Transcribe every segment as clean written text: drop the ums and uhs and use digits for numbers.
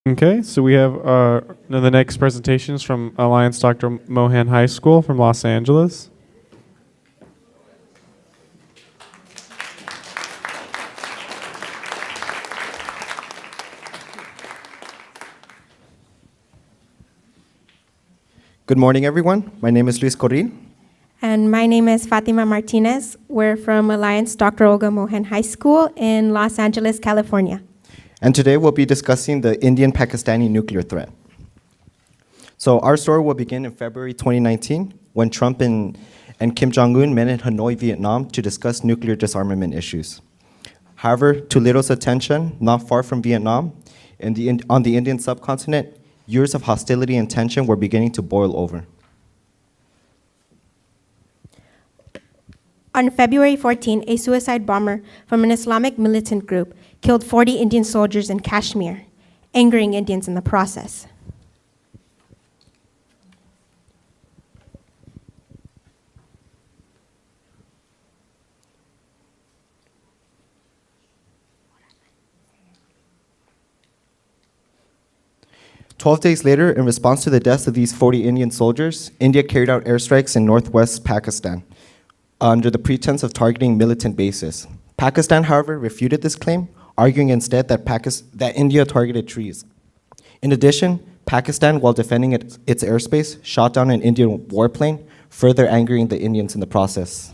Okay, so we have the next presentations from Alliance Dr. Mohan High School from Los Angeles. Good morning, everyone. My name is Luis Corrin. And my name is Fatima Martinez. We're from Alliance Dr. Olga Mohan High School in Los Angeles, California. And today we'll be discussing the Indian-Pakistani nuclear threat. So our story will begin in February 2019 when Trump and Kim Jong-un met in Hanoi, Vietnam to discuss nuclear disarmament issues. However, to Lido's attention, not far from Vietnam, on the Indian subcontinent, years of hostility and tension were beginning to boil over. On February 14, a suicide bomber from an Islamic militant group killed 40 Indian soldiers in Kashmir, angering Indians in the process. "12 days later, in response to the deaths of these 40 Indian soldiers, India carried out airstrikes in northwest Pakistan under the pretense of targeting militant bases. Pakistan, however, refuted this claim, arguing instead that India targeted trees. In addition, Pakistan, while defending its airspace, shot down an Indian warplane, further angering the Indians in the process.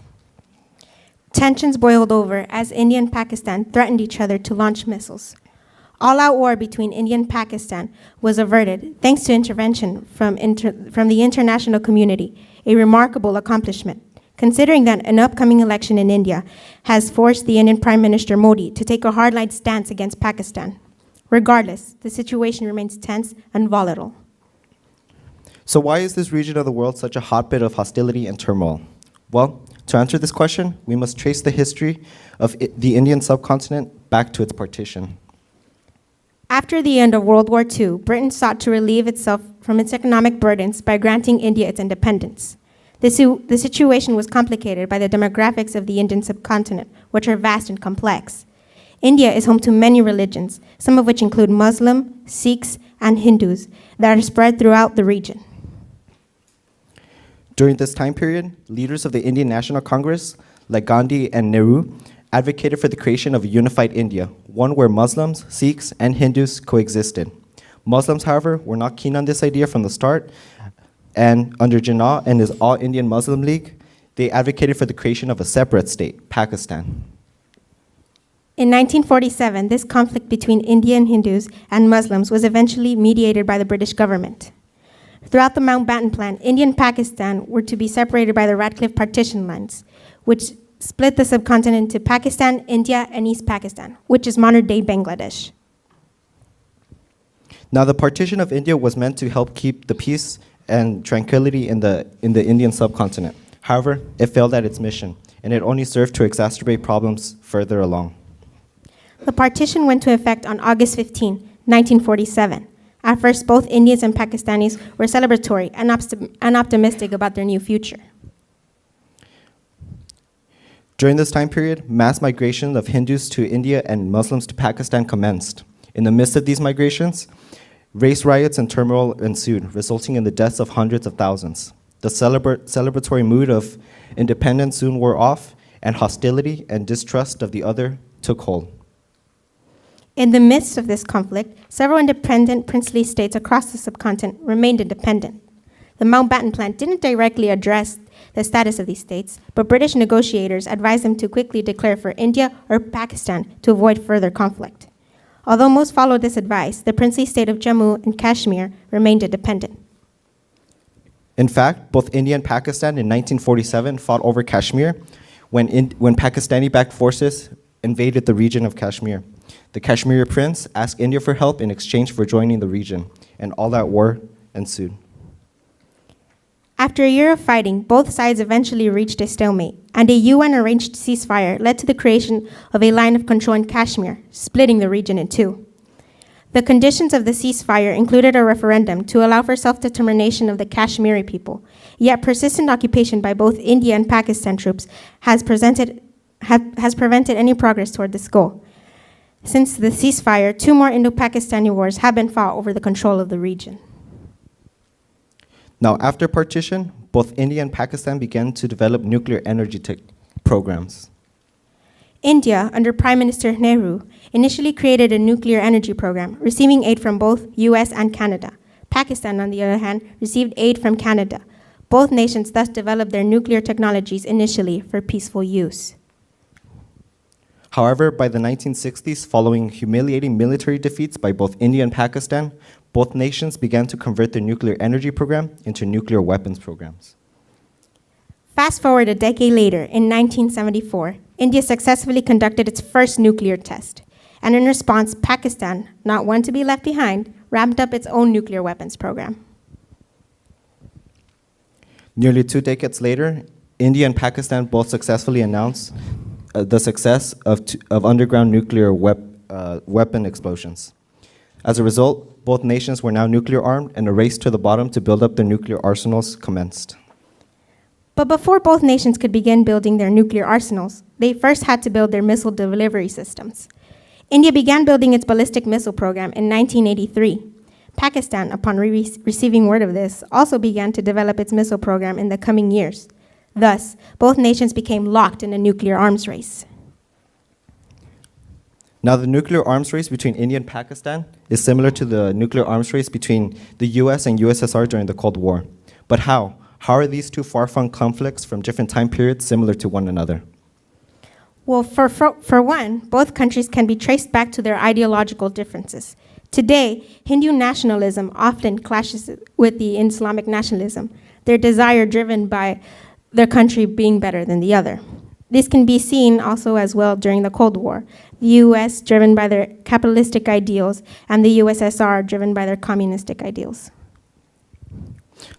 Tensions boiled over as India and Pakistan threatened each other to launch missiles. All-out war between India and Pakistan was averted thanks to intervention from the international community, a remarkable accomplishment, considering that an upcoming election in India has forced the Indian Prime Minister Modi to take a hardline stance against Pakistan. Regardless, the situation remains tense and volatile. So why is this region of the world such a hotbed of hostility and turmoil? Well, to answer this question, we must trace the history of the Indian subcontinent back to its partition. After the end of World War II, Britain sought to relieve itself from its economic burdens by granting India its independence. The situation was complicated by the demographics of the Indian subcontinent, which are vast and complex. India is home to many religions, some of which include Muslim, Sikhs, and Hindus that are spread throughout the region. During this time period, leaders of the Indian National Congress, like Gandhi and Nehru, advocated for the creation of a unified India, one where Muslims, Sikhs, and Hindus coexisted. Muslims, however, were not keen on this idea from the start, and under Jinnah and his All-Indian Muslim League, they advocated for the creation of a separate state, Pakistan. In 1947, this conflict between Indian Hindus and Muslims was eventually mediated by the British government. Throughout the Mountbatten Plan, India and Pakistan were to be separated by the Radcliffe Partition lines, which split the subcontinent into Pakistan, India, and East Pakistan, which is modern-day Bangladesh. Now, the partition of India was meant to help keep the peace and tranquility in the Indian subcontinent. However, it failed at its mission, and it only served to exacerbate problems further along. The partition went into effect on August 15, 1947. At first, both Indians and Pakistanis were celebratory and optimistic about their new future. During this time period, mass migration of Hindus to India and Muslims to Pakistan commenced. In the midst of these migrations, race riots and turmoil ensued, resulting in the deaths of hundreds of thousands. The celebratory mood of independence soon wore off, and hostility and distrust of the other took hold. In the midst of this conflict, several independent princely states across the subcontinent remained independent. The Mountbatten Plan didn't directly address the status of these states, but British negotiators advised them to quickly declare for India or Pakistan to avoid further conflict. Although most followed this advice, the princely state of Jammu and Kashmir remained independent. In fact, both India and Pakistan in 1947 fought over Kashmir when Pakistani-backed forces invaded the region of Kashmir. The Kashmiri prince asked India for help in exchange for joining the region, and all that war ensued. After a year of fighting, both sides eventually reached a stalemate, and a UN-arranged ceasefire led to the creation of a line of control in Kashmir, splitting the region in two. The conditions of the ceasefire included a referendum to allow for self-determination of the Kashmiri people, yet persistent occupation by both India and Pakistan troops has prevented any progress toward this goal. Since the ceasefire, 2 more Indo-Pakistani wars have been fought over the control of the region. Now, after partition, both India and Pakistan began to develop nuclear energy programs. India, under Prime Minister Nehru, initially created a nuclear energy program, receiving aid from both US and Canada. Pakistan, on the other hand, received aid from Canada. Both nations thus developed their nuclear technologies initially for peaceful use. However, by the 1960s, following humiliating military defeats by both India and Pakistan, both nations began to convert their nuclear energy program into nuclear weapons programs. Fast forward a decade later, in 1974, India successfully conducted its first nuclear test. And in response, Pakistan, not one to be left behind, ramped up its own nuclear weapons program. Nearly 2 decades later, India and Pakistan both successfully announced the success of underground nuclear weapon explosions. As a result, both nations were now nuclear armed, and a race to the bottom to build up their nuclear arsenals commenced. But before both nations could begin building their nuclear arsenals, they first had to build their missile delivery systems. India began building its ballistic missile program in 1983. Pakistan, upon receiving word of this, also began to develop its missile program in the coming years. Thus, both nations became locked in a nuclear arms race. Now, the nuclear arms race between India and Pakistan is similar to the nuclear arms race between the US and USSR during the Cold War. But how? How are these two far-flung conflicts from different time periods similar to one another? Well, for one, both countries can be traced back to their ideological differences. Today, Hindu nationalism often clashes with the Islamic nationalism, their desire driven by their country being better than the other. This can be seen also as well during the Cold War, the US driven by their capitalistic ideals and the USSR driven by their communistic ideals.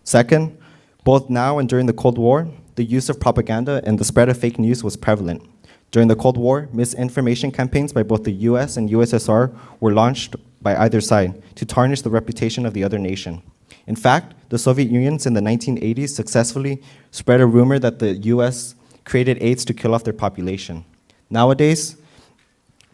Second, both now and during the Cold War, the use of propaganda and the spread of fake news was prevalent. During the Cold War, misinformation campaigns by both the US and USSR were launched by either side to tarnish the reputation of the other nation. In fact, the Soviet Union in the 1980s successfully spread a rumor that the US created AIDS to kill off their population. Nowadays,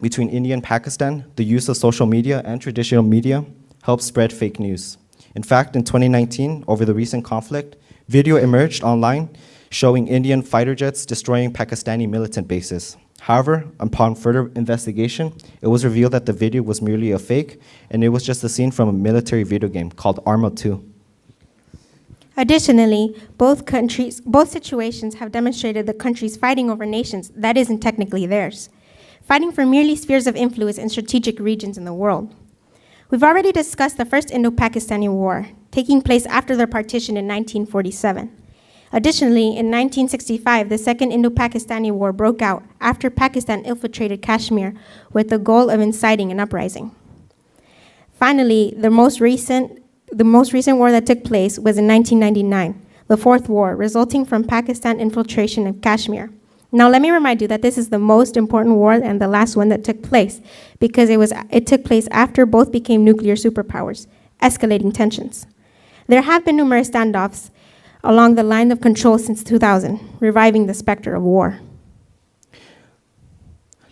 between India and Pakistan, the use of social media and traditional media helps spread fake news. In fact, in 2019, over the recent conflict, video emerged online showing Indian fighter jets destroying Pakistani militant bases. However, upon further investigation, it was revealed that the video was merely a fake, and it was just a scene from a military video game called Arma 2. Additionally, both situations have demonstrated the countries fighting over nations that isn't technically theirs, fighting for merely spheres of influence in strategic regions in the world. We've already discussed the First Indo-Pakistani War, taking place after their partition in 1947. Additionally, in 1965, the Second Indo-Pakistani War broke out after Pakistan infiltrated Kashmir with the goal of inciting an uprising. Finally, the most recent war that took place was in 1999, the Fourth War, resulting from Pakistan infiltration of Kashmir. Now, let me remind you that this is the most important war and the last one that took place, because it took place after both became nuclear superpowers, escalating tensions. There have been numerous standoffs along the line of control since 2000, reviving the specter of war.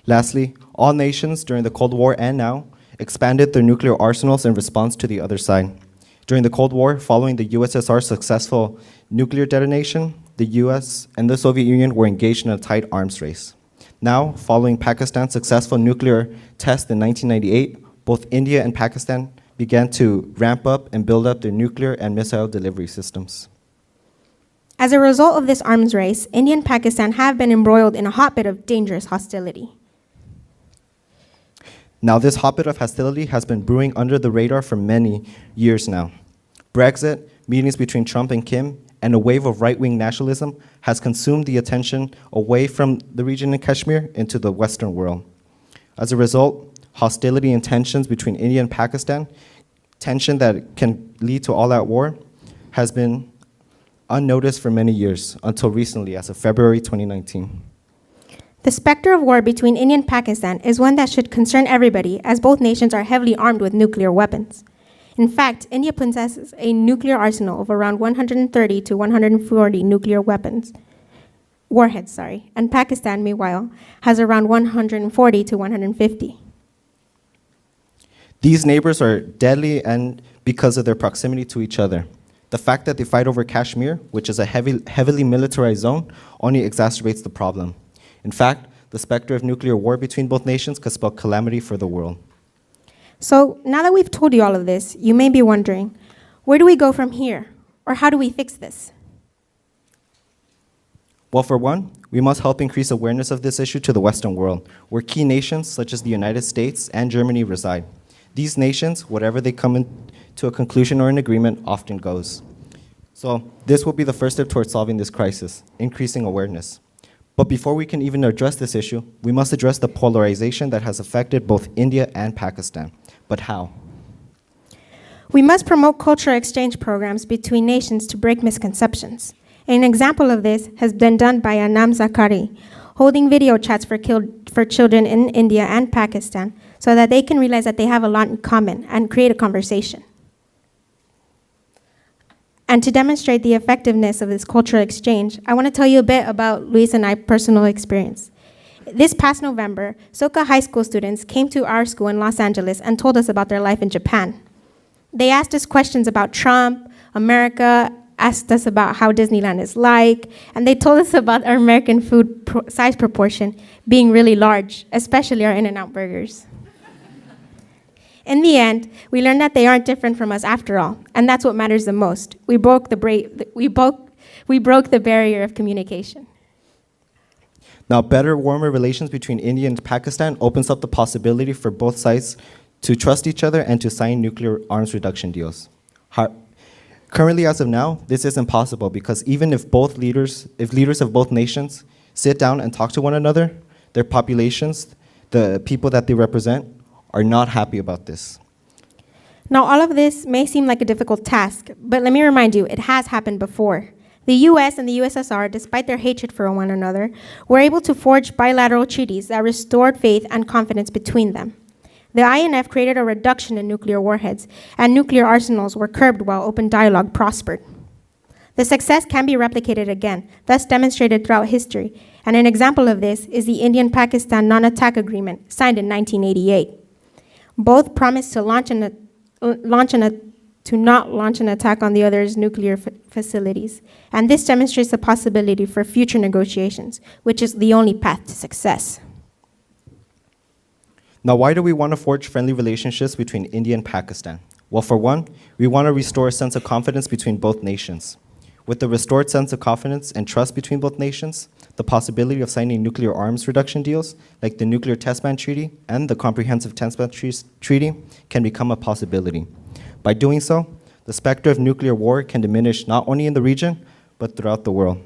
Lastly, all nations during the Cold War and now expanded their nuclear arsenals in response to the other side. During the Cold War, following the USSR's successful nuclear detonation, the US and the Soviet Union were engaged in a tight arms race. Now, following Pakistan's successful nuclear test in 1998, both India and Pakistan began to ramp up and build up their nuclear and missile delivery systems. As a result of this arms race, India and Pakistan have been embroiled in a hotbed of dangerous hostility. Now, this hotbed of hostility has been brewing under the radar for many years now. Brexit, meetings between Trump and Kim, and a wave of right-wing nationalism has consumed the attention away from the region in Kashmir into the Western world. As a result, hostility and tensions between India and Pakistan, tension that can lead to all-out war, has been unnoticed for many years, until recently, as of February 2019. The specter of war between India and Pakistan is one that should concern everybody, as both nations are heavily armed with nuclear weapons. In fact, India possesses a nuclear arsenal of around 130 to 140 nuclear warheads, and Pakistan, meanwhile, has around 140 to 150. These neighbors are deadly and because of their proximity to each other. The fact that they fight over Kashmir, which is a heavily militarized zone, only exacerbates the problem. In fact, the specter of nuclear war between both nations could spell calamity for the world. So now that we've told you all of this, you may be wondering, where do we go from here? Or how do we fix this? Well, for one, we must help increase awareness of this issue to the Western world, where key nations such as the United States and Germany reside. These nations, whatever they come to a conclusion or an agreement, often goes. So this will be the first step towards solving this crisis, increasing awareness. But before we can even address this issue, we must address the polarization that has affected both India and Pakistan. But how? We must promote cultural exchange programs between nations to break misconceptions. An example of this has been done by Anam Zakari, holding video chats for children in India and Pakistan so that they can realize that they have a lot in common and create a conversation. And to demonstrate the effectiveness of this cultural exchange, I want to tell you a bit about Luis and I's personal experience. This past November, Soka high school students came to our school in Los Angeles and told us about their life in Japan. They asked us questions about Trump, America, asked us about how Disneyland is like, and they told us about our American food size proportion being really large, especially our In-N-Out burgers. In the end, we learned that they aren't different from us after all, and that's what matters the most. We broke the barrier of communication. Now, better, warmer relations between India and Pakistan opens up the possibility for both sides to trust each other and to sign nuclear arms reduction deals. Currently, as of now, this isn't possible because even if leaders of both nations sit down and talk to one another, their populations, the people that they represent, are not happy about this. Now, all of this may seem like a difficult task, but let me remind you, it has happened before. The US and the USSR, despite their hatred for one another, were able to forge bilateral treaties that restored faith and confidence between them. The INF created a reduction in nuclear warheads, and nuclear arsenals were curbed while open dialogue prospered. The success can be replicated again, thus demonstrated throughout history, and an example of this is the Indian-Pakistan Non-Attack Agreement, signed in 1988. Both promised to not launch an attack on the other's nuclear facilities, and this demonstrates the possibility for future negotiations, which is the only path to success. Now, why do we want to forge friendly relationships between India and Pakistan? Well, for one, we want to restore a sense of confidence between both nations. With the restored sense of confidence and trust between both nations, the possibility of signing nuclear arms reduction deals, like the Nuclear Test Ban Treaty and the Comprehensive Test Ban Treaty, can become a possibility. By doing so, the specter of nuclear war can diminish not only in the region, but throughout the world.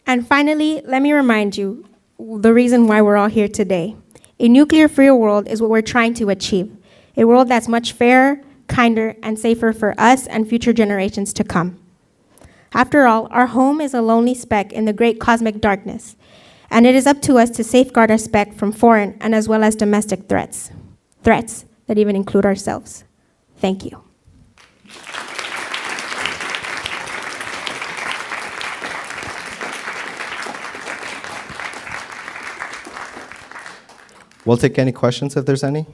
And finally, let me remind you the reason why we're all here today. A nuclear-free world is what we're trying to achieve. A world that's much fairer, kinder, and safer for us and future generations to come. After all, our home is a lonely speck in the great cosmic darkness, and it is up to us to safeguard our speck from foreign and as well as domestic threats that even include ourselves. Thank you. We'll take any questions if there's any.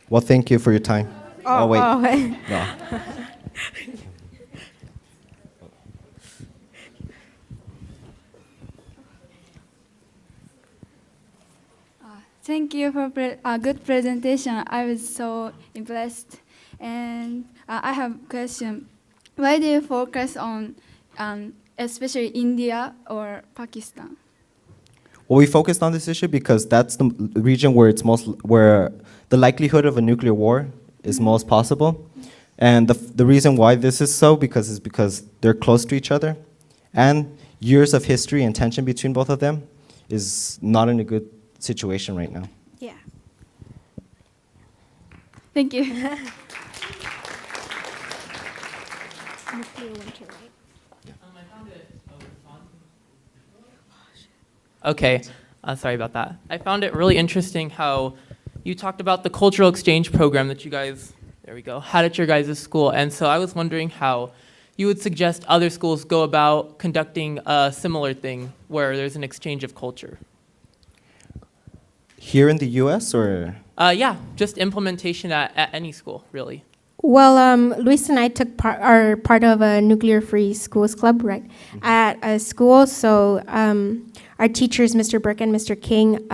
Well, thank you for your time. Oh, wait. No. Thank you for a good presentation. I was so impressed. And I have a question. Why do you focus on especially India or Pakistan? Well, we focused on this issue because that's the region where where the likelihood of a nuclear war is most possible. And the reason why this is so is because they're close to each other, and years of history and tension between both of them is not in a good situation right now. Yeah. Thank you. Okay, sorry about that. I found it really interesting how you talked about the cultural exchange program that you guys, there we go, had at your guys' school. And so I was wondering how you would suggest other schools go about conducting a similar thing where there's an exchange of culture? Here in the U.S. or? Yeah, just implementation at any school, really. Well, Luis and I are part of a nuclear-free schools club, right, at a school. So our teachers, Mr. Burke and Mr. King,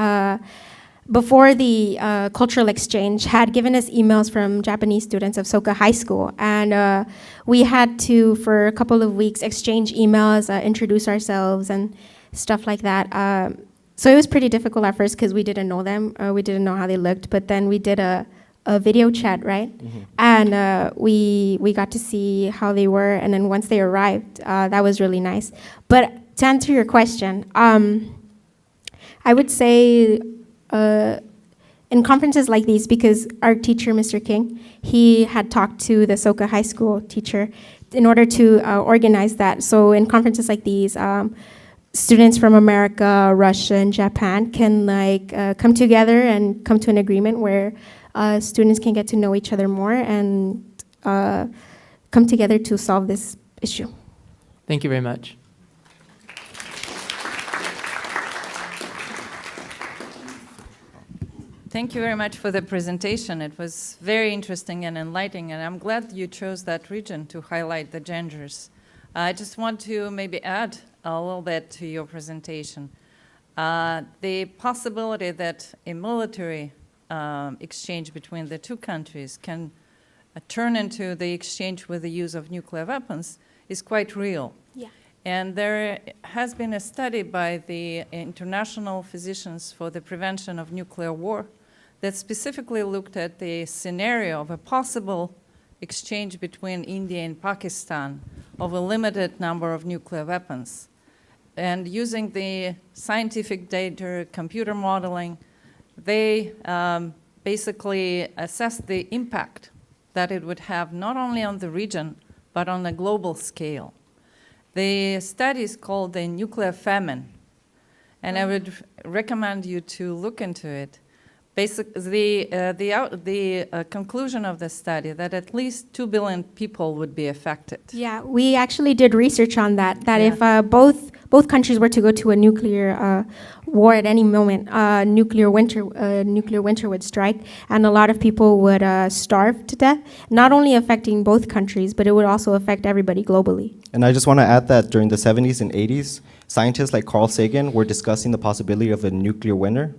before the cultural exchange, had given us emails from Japanese students of Soka High School. And we had to, for a couple of weeks, exchange emails, introduce ourselves, and stuff like that. So it was pretty difficult at first because we didn't know them. We didn't know how they looked. But then we did a video chat, right? And we got to see how they were. And then once they arrived, that was really nice. But to answer your question, I would say in conferences like these, because our teacher, Mr. King, he had talked to the Soka High School teacher in order to organize that. So in conferences like these, students from America, Russia, and Japan can come together and come to an agreement where students can get to know each other more and come together to solve this issue. Thank you very much. Thank you very much for the presentation. It was very interesting and enlightening, and I'm glad you chose that region to highlight the genders. I just want to maybe add a little bit to your presentation. The possibility that a military exchange between the two countries can turn into the exchange with the use of nuclear weapons is quite real. Yeah. And there has been a study by the International Physicians for the Prevention of Nuclear War that specifically looked at the scenario of a possible exchange between India and Pakistan of a limited number of nuclear weapons. And using the scientific data, computer modeling, they basically assessed the impact that it would have not only on the region, but on a global scale. The study is called the Nuclear Famine, and I would recommend you to look into it. Basically, the conclusion of the study that at least 2 billion people would be affected. Yeah, we actually did research on that, Yeah. if both countries were to go to a nuclear war at any moment, nuclear winter would strike, and a lot of people would starve to death, not only affecting both countries, but it would also affect everybody globally. And I just want to add that during the 70s and 80s, scientists like Carl Sagan were discussing the possibility of a nuclear winter.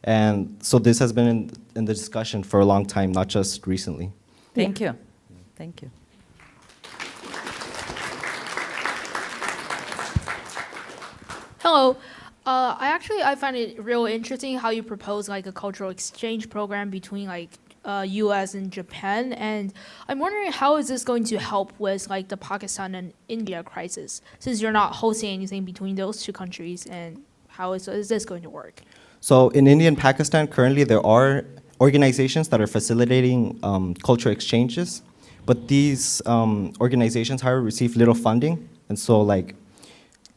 And so this has been in the discussion for a long time, not just recently. Thank you. Thank you. Hello. I find it real interesting how you propose like a cultural exchange program between U.S. and Japan, and I'm wondering how is this going to help with like the Pakistan and India crisis, since you're not hosting anything between those two countries, and how is this going to work? So in India and Pakistan, currently there are organizations that are facilitating cultural exchanges, but these organizations, however, receive little funding, and so like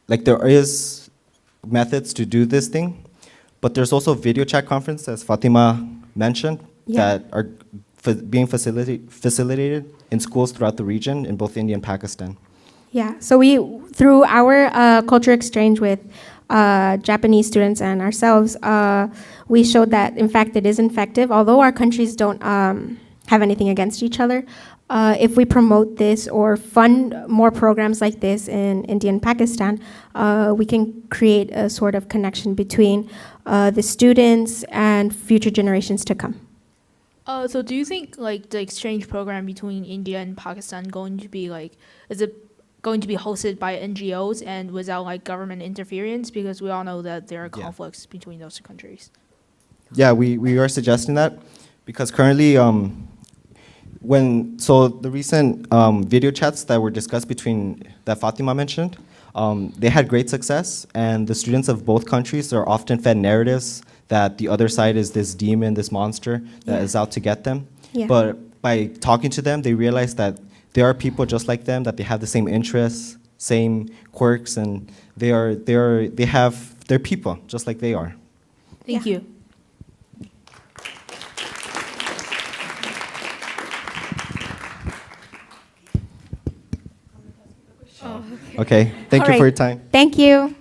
there is methods to do this thing, but there's also video chat conference, as Fatima mentioned, Yeah. that are being facilitated in schools throughout the region in both India and Pakistan. Yeah, so through our culture exchange with Japanese students and ourselves, we showed that, in fact, it is effective. Although our countries don't have anything against each other, if we promote this or fund more programs like this in India and Pakistan, we can create a sort of connection between the students and future generations to come. So do you think like the exchange program between India and Pakistan is it going to be hosted by NGOs and without like government interference? Because we all know that there are Yeah. conflicts between those two countries. Yeah, we are suggesting that because currently, the recent video chats that were discussed that Fatima mentioned, they had great success, and the students of both countries are often fed narratives that the other side is this demon, this monster that is out to get them. Yeah. But by talking to them, they realize that there are people just like them, that they have the same interests, same quirks, and they're people just like they are. Thank Yeah. you. Okay, thank All you for right. your time. Thank you.